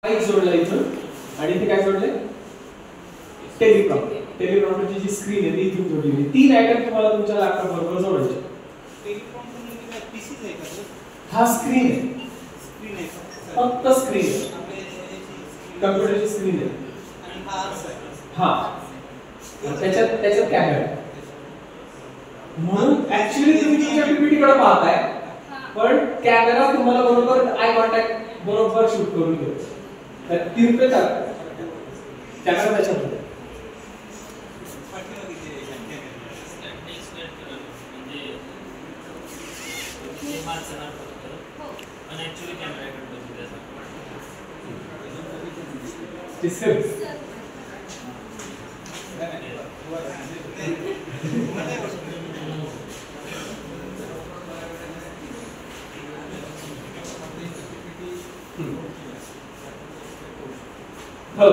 Mic जोडला इथून आणि इथे काय जोडले टेलिप्रॉम्प्टर. टेलिप्रॉम्प्टरची जी स्क्रीन आहे ती इथून जोडलेली. तीन आयटम तुम्हाला तुमच्या लॅपटॉप बरोबर जोडायचे. टेलिप्रॉम्प्टर म्हणजे काय पीसीच आहे का? हा स्क्रीन आहे. स्क्रीन आहे फक्त स्क्रीन आहे. कम्प्युटरची स्क्रीन आहे. आणि हा आरसा आहे. हा त्याच्यात कॅमेरा आहे. म्हणून ऍक्च्युअली तुम्ही तुमच्या पीपीटीकडे पाहताय पण कॅमेरा तुम्हाला बरोबर आय कॉन्टॅक्ट बरोबर शूट करून घेतो. तर तिरपे चालतात कॅमेरा त्याच्यामध्ये. हो.